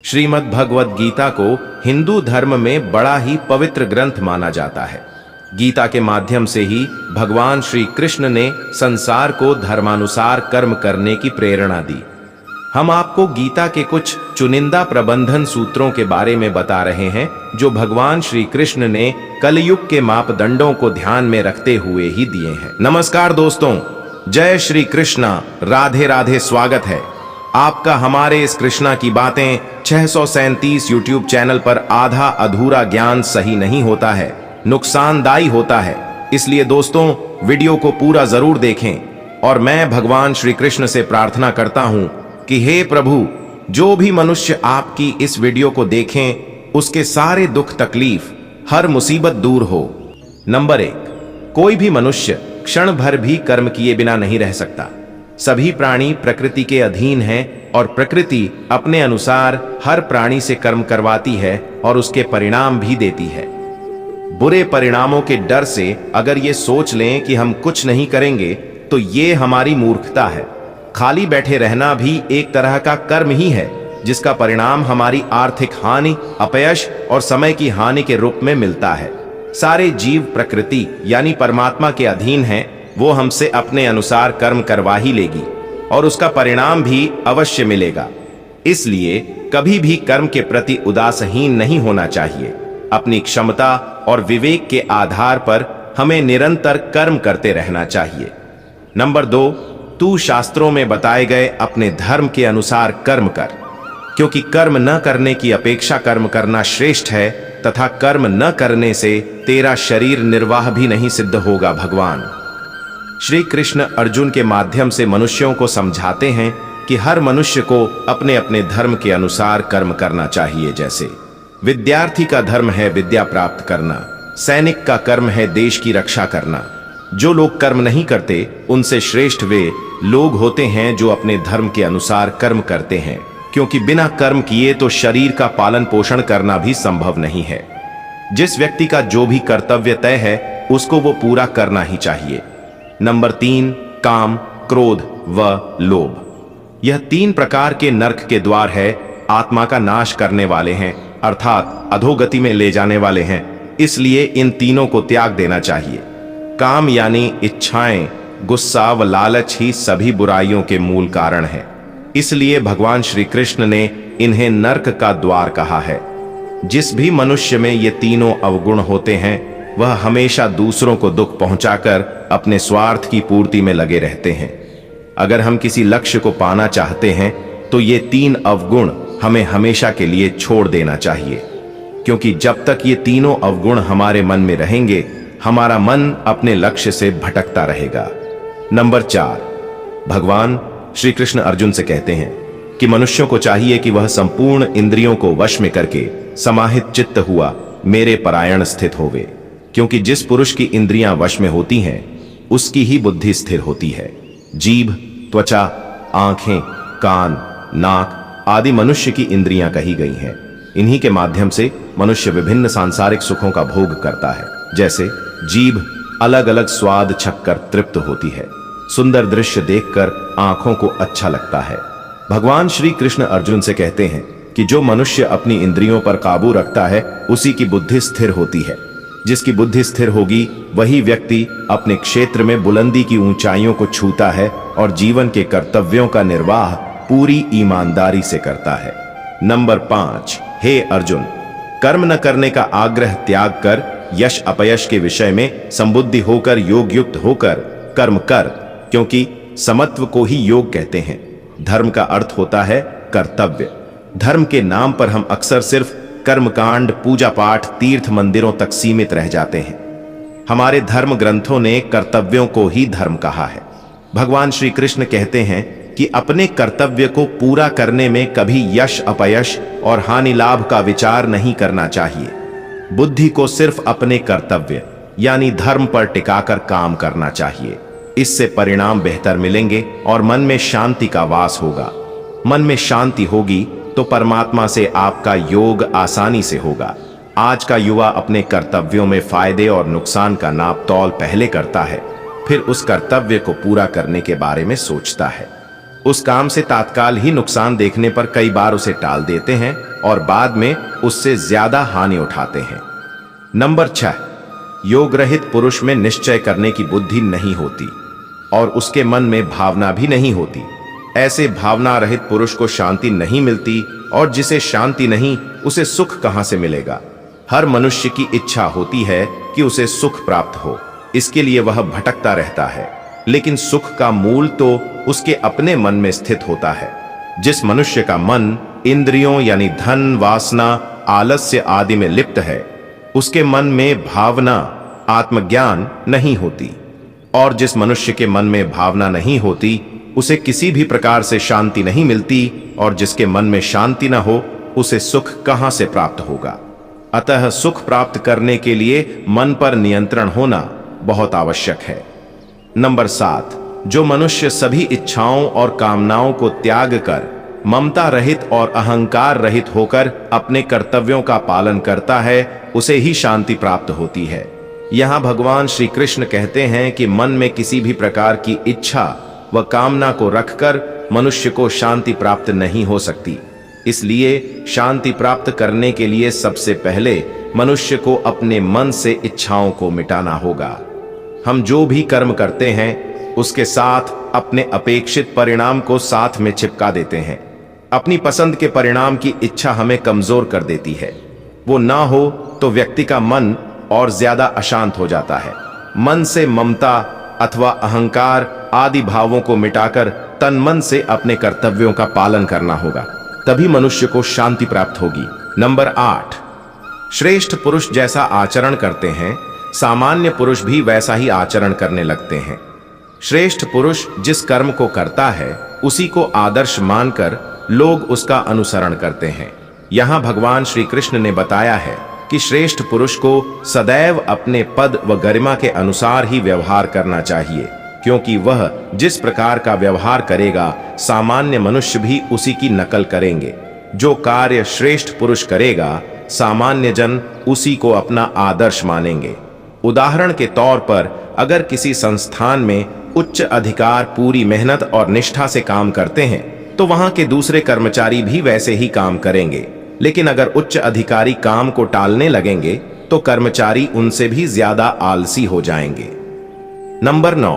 श्रीमद् भगवद गीता को हिंदू धर्म में बड़ा ही पवित्र ग्रंथ माना जाता है। गीता के माध्यम से ही भगवान श्री कृष्ण ने संसार को धर्मानुसार कर्म करने की प्रेरणा दी। हम आपको गीता के कुछ चुनिंदा प्रबंधन सूत्रों के बारे में बता रहे हैं जो भगवान श्री कृष्ण ने कलयुग के मापदंडों को ध्यान में रखते हुए ही दिए हैं। नमस्कार दोस्तों, जय श्री कृष्णा, राधे राधे। स्वागत है आपका हमारे इस कृष्णा की बातें 637 यूट्यूब चैनल पर। आधा अधूरा ज्ञान सही नहीं होता है, नुकसानदायी होता है, इसलिए दोस्तों वीडियो को पूरा जरूर देखें। और मैं भगवान श्री कृष्ण से प्रार्थना करता हूं कि हे प्रभु, जो भी मनुष्य आपकी इस वीडियो को देखें उसके सारे दुख तकलीफ हर मुसीबत दूर हो। नंबर 1, कोई भी मनुष्य क्षण भर भी कर्म किए बिना नहीं रह सकता। सभी प्राणी प्रकृति के अधीन हैं और प्रकृति अपने अनुसार हर प्राणी से कर्म करवाती है और उसके परिणाम भी देती है। बुरे परिणामों के डर से अगर ये सोच लें कि हम कुछ नहीं करेंगे तो ये हमारी मूर्खता है। खाली बैठे रहना भी एक तरह का कर्म ही है जिसका परिणाम हमारी आर्थिक हानि, अपयश और समय की हानि के रूप में मिलता है। सारे जीव प्रकृति यानी परमात्मा के अधीन हैं, वो हमसे अपने अनुसार कर्म करवा ही लेगी और उसका परिणाम भी अवश्य मिलेगा। इसलिए कभी भी कर्म के प्रति उदासीन नहीं होना चाहिए। अपनी क्षमता और विवेक के आधार पर हमें निरंतर कर्म करते रहना चाहिए। नंबर 2, तू शास्त्रों में बताए गए अपने धर्म के अनुसार कर्म कर, क्योंकि कर्म न करने की अपेक्षा कर्म करना श्रेष्ठ है तथा कर्म न करने से तेरा शरीर निर्वाह भी नहीं सिद्ध होगा। भगवान श्री कृष्ण अर्जुन के माध्यम से मनुष्यों को समझाते हैं कि हर मनुष्य को अपने अपने धर्म के अनुसार कर्म करना चाहिए। जैसे विद्यार्थी का धर्म है विद्या प्राप्त करना, सैनिक का कर्म है देश की रक्षा करना। जो लोग कर्म नहीं करते उनसे श्रेष्ठ वे लोग होते हैं जो अपने धर्म के अनुसार कर्म करते हैं, क्योंकि बिना कर्म किए तो शरीर का पालन पोषण करना भी संभव नहीं है। जिस व्यक्ति का जो भी कर्तव्य तय है उसको वो पूरा करना ही चाहिए। नंबर 3, काम, क्रोध व लोभ। यह 3 प्रकार के नरक के द्वार है, आत्मा का नाश करने वाले हैं, अर्थात अधोगति में ले जाने वाले हैं। इसलिए इन तीनों को त्याग देना चाहिए। काम यानी इच्छाएं, गुस्सा व लालच ही सभी बुराइयों के मूल कारण है। इसलिए भगवान श्री कृष्ण ने इन्हें नरक का द्वार कहा है। जिस भी मनुष्य में ये तीनों अवगुण होते हैं वह हमेशा दूसरों को दुख पहुंचाकर अपने स्वार्थ की पूर्ति में लगे रहते हैं। अगर हम किसी लक्ष्य को पाना चाहते हैं तो ये 3 अवगुण हमें हमेशा के लिए छोड़ देना चाहिए, क्योंकि जब तक ये तीनों अवगुण हमारे मन में रहेंगे हमारा मन अपने लक्ष्य से भटकता रहेगा। नंबर 4, भगवान श्री कृष्ण अर्जुन से कहते हैं कि मनुष्यों को चाहिए कि वह संपूर्ण इंद्रियों को वश में करके समाहित चित्त हुआ मेरे परायण स्थित होवे, क्योंकि जिस पुरुष की इंद्रियां वश में होती हैं उसकी ही बुद्धि स्थिर होती है। जीभ, त्वचा, आंखें, कान, नाक आदि मनुष्य की इंद्रियां कही गई हैं। इन्हीं के माध्यम से मनुष्य विभिन्न सांसारिक सुखों का भोग करता है। जैसे जीभ अलग अलग स्वाद छककर तृप्त होती है, सुंदर दृश्य देखकर आंखों को अच्छा लगता है। भगवान श्री कृष्ण अर्जुन से कहते हैं कि जो मनुष्य अपनी इंद्रियों पर काबू रखता है उसी की बुद्धि स्थिर होती है। जिसकी बुद्धि स्थिर होगी वही व्यक्ति अपने क्षेत्र में बुलंदी की ऊंचाइयों को छूता है और जीवन के कर्तव्यों का निर्वाह पूरी ईमानदारी से करता है। नंबर 5, हे अर्जुन, कर्म न करने का आग्रह त्याग कर यश अपयश के विषय में संबुद्धि होकर योग युक्त होकर कर्म कर, क्योंकि समत्व को ही योग कहते हैं। धर्म का अर्थ होता है कर्तव्य। धर्म के नाम पर हम अक्सर सिर्फ कर्मकांड, पूजा पाठ, तीर्थ मंदिरों तक सीमित रह जाते हैं। हमारे धर्म ग्रंथों ने कर्तव्यों को ही धर्म कहा है। भगवान श्री कृष्ण कहते हैं कि अपने कर्तव्य को पूरा करने में कभी यश अपयश और हानि लाभ का विचार नहीं करना चाहिए। बुद्धि को सिर्फ अपने कर्तव्य यानी धर्म पर टिकाकर काम करना चाहिए। इससे परिणाम बेहतर मिलेंगे और मन में शांति का वास होगा। मन में शांति होगी तो परमात्मा से आपका योग आसानी से होगा। आज का युवा अपने कर्तव्यों में फायदे और नुकसान का नाप तौल पहले करता है, फिर उस कर्तव्य को पूरा करने के बारे में सोचता है। उस काम से तात्काल ही नुकसान देखने पर कई बार उसे टाल देते हैं और बाद में उससे ज्यादा हानि उठाते हैं। नंबर 6, योग रहित पुरुष में निश्चय करने की बुद्धि नहीं होती और उसके मन में भावना भी नहीं होती। ऐसे भावना रहित पुरुष को शांति नहीं मिलती और जिसे शांति नहीं उसे सुख कहां से मिलेगा। हर मनुष्य की इच्छा होती है कि उसे सुख प्राप्त हो, इसके लिए वह भटकता रहता है, लेकिन सुख का मूल तो उसके अपने मन में स्थित होता है। जिस मनुष्य का मन इंद्रियों यानी धन, वासना, आलस्य आदि में लिप्त है, उसके मन में भावना, आत्मज्ञान नहीं होती। और जिस मनुष्य के मन में भावना नहीं होती उसे किसी भी प्रकार से शांति नहीं मिलती, और जिसके मन में शांति न हो उसे सुख कहां से प्राप्त होगा। अतः सुख प्राप्त करने के लिए मन पर नियंत्रण होना बहुत आवश्यक है। नंबर 7, जो मनुष्य सभी इच्छाओं और कामनाओं को त्याग कर ममता रहित और अहंकार रहित होकर अपने कर्तव्यों का पालन करता है, उसे ही शांति प्राप्त होती है। यहां भगवान श्री कृष्ण कहते हैं कि मन में किसी भी प्रकार की इच्छा व कामना को रखकर मनुष्य को शांति प्राप्त नहीं हो सकती। इसलिए शांति प्राप्त करने के लिए सबसे पहले मनुष्य को अपने मन से इच्छाओं को मिटाना होगा। हम जो भी कर्म करते हैं उसके साथ अपने अपेक्षित परिणाम को साथ में चिपका देते हैं। अपनी पसंद के परिणाम की इच्छा हमें कमजोर कर देती है। वो ना हो तो व्यक्ति का मन और ज्यादा अशांत हो जाता है। मन से ममता अथवा अहंकार आदि भावों को मिटाकर तन मन से अपने कर्तव्यों का पालन करना होगा, तभी मनुष्य को शांति प्राप्त होगी। नंबर 8, श्रेष्ठ पुरुष जैसा आचरण करते हैं, सामान्य पुरुष भी वैसा ही आचरण करने लगते हैं। श्रेष्ठ पुरुष जिस कर्म को करता है उसी को आदर्श मानकर लोग उसका अनुसरण करते हैं। यहां भगवान श्री कृष्ण ने बताया है कि श्रेष्ठ पुरुष को सदैव अपने पद व गरिमा के अनुसार ही व्यवहार करना चाहिए, क्योंकि वह जिस प्रकार का व्यवहार करेगा सामान्य मनुष्य भी उसी की नकल करेंगे। जो कार्य श्रेष्ठ पुरुष करेगा सामान्य जन उसी को अपना आदर्श मानेंगे। उदाहरण के तौर पर अगर किसी संस्थान में उच्च अधिकार पूरी मेहनत और निष्ठा से काम करते हैं तो वहां के दूसरे कर्मचारी भी वैसे ही काम करेंगे। लेकिन अगर उच्च अधिकारी काम को टालने लगेंगे तो कर्मचारी उनसे भी ज्यादा आलसी हो जाएंगे। नंबर 9,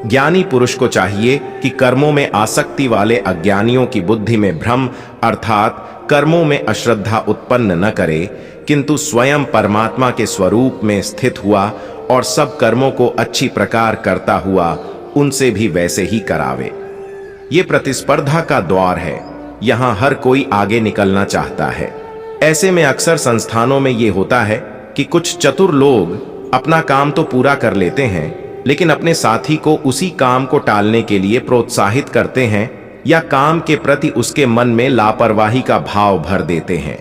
ज्ञानी पुरुष को चाहिए कि कर्मों में आसक्ति वाले अज्ञानियों की बुद्धि में भ्रम अर्थात कर्मों में अश्रद्धा उत्पन्न न करे, किंतु स्वयं परमात्मा के स्वरूप में स्थित हुआ और सब कर्मों को अच्छी प्रकार करता हुआ उनसे भी वैसे ही करावे। ये प्रतिस्पर्धा का द्वार है, यहां हर कोई आगे निकलना चाहता है। ऐसे में अक्सर संस्थानों में ये होता है कि कुछ चतुर लोग अपना काम तो पूरा कर लेते हैं, लेकिन अपने साथी को उसी काम को टालने के लिए प्रोत्साहित करते हैं या काम के प्रति उसके मन में लापरवाही का भाव भर देते हैं।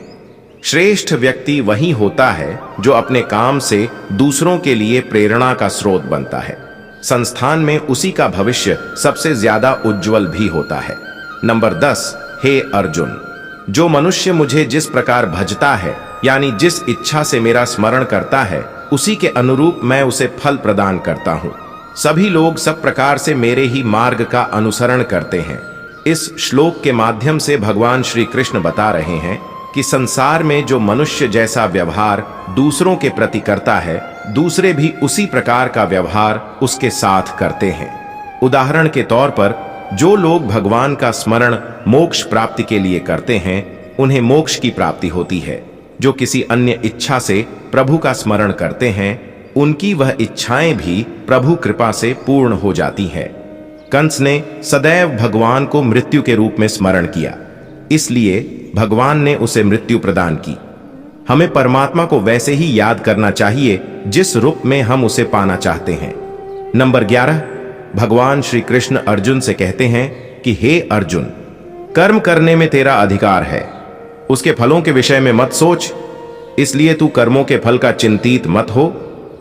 श्रेष्ठ व्यक्ति वही होता है जो अपने काम से दूसरों के लिए प्रेरणा का स्रोत बनता है। संस्थान में उसी का भविष्य सबसे ज्यादा उज्जवल भी होता है। नंबर 10, हे अर्जुन, जो मनुष्य मुझे जिस प्रकार भजता है यानी जिस इच्छा से मेरा स्मरण करता है उसी के अनुरूप मैं उसे फल प्रदान करता हूँ। सभी लोग सब प्रकार से मेरे ही मार्ग का अनुसरण करते हैं। इस श्लोक के माध्यम से भगवान श्री कृष्ण बता रहे हैं कि संसार में जो मनुष्य जैसा व्यवहार दूसरों के प्रति करता है, दूसरे भी उसी प्रकार का व्यवहार उसके साथ करते हैं। उदाहरण के तौर पर जो लोग भगवान का स्मरण मोक्ष प्राप्ति के लिए करते हैं, उन्हें मोक्ष की प्राप्ति होती है। जो किसी अन्य इच्छा से प्रभु का स्मरण करते हैं, उनकी वह इच्छाएं भी प्रभु कृपा से पूर्ण हो जाती हैं। कंस ने सदैव भगवान को मृत्यु के रूप में स्मरण किया, इसलिए भगवान ने उसे मृत्यु प्रदान की। हमें परमात्मा को वैसे ही याद करना चाहिए जिस रूप में हम उसे पाना चाहते हैं। नंबर 11, भगवान श्री कृष्ण अर्जुन से कहते हैं कि हे अर्जुन, कर्म करने में तेरा अधिकार है, उसके फलों के विषय में मत सोच, इसलिए तू कर्मों के फल का चिंतित मत हो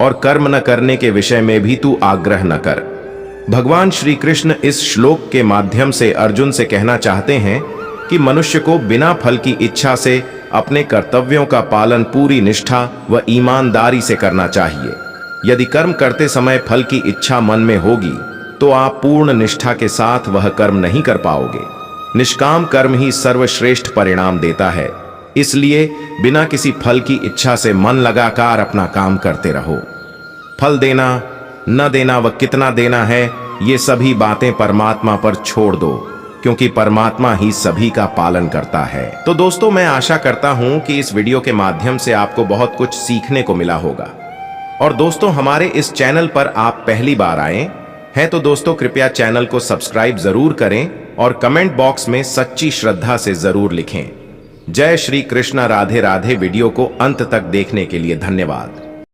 और कर्म न करने के विषय में भी तू आग्रह न कर। भगवान श्री कृष्ण इस श्लोक के माध्यम से अर्जुन से कहना चाहते हैं कि मनुष्य को बिना फल की इच्छा से अपने कर्तव्यों का पालन पूरी निष्ठा व ईमानदारी से करना चाहिए। यदि कर्म करते समय फल की इच्छा मन में होगी तो आप पूर्ण निष्ठा के साथ वह कर्म नहीं कर पाओगे। निष्काम कर्म ही सर्वश्रेष्ठ परिणाम देता है, इसलिए बिना किसी फल की इच्छा से मन लगाकर अपना काम करते रहो। फल देना न देना व कितना देना है, ये सभी बातें परमात्मा पर छोड़ दो, क्योंकि परमात्मा ही सभी का पालन करता है। तो दोस्तों, मैं आशा करता हूं कि इस वीडियो के माध्यम से आपको बहुत कुछ सीखने को मिला होगा। और दोस्तों, हमारे इस चैनल पर आप पहली बार आए हैं तो दोस्तों कृपया चैनल को सब्सक्राइब जरूर करें और कमेंट बॉक्स में सच्ची श्रद्धा से जरूर लिखें। जय श्री कृष्णा, राधे राधे। वीडियो को अंत तक देखने के लिए धन्यवाद।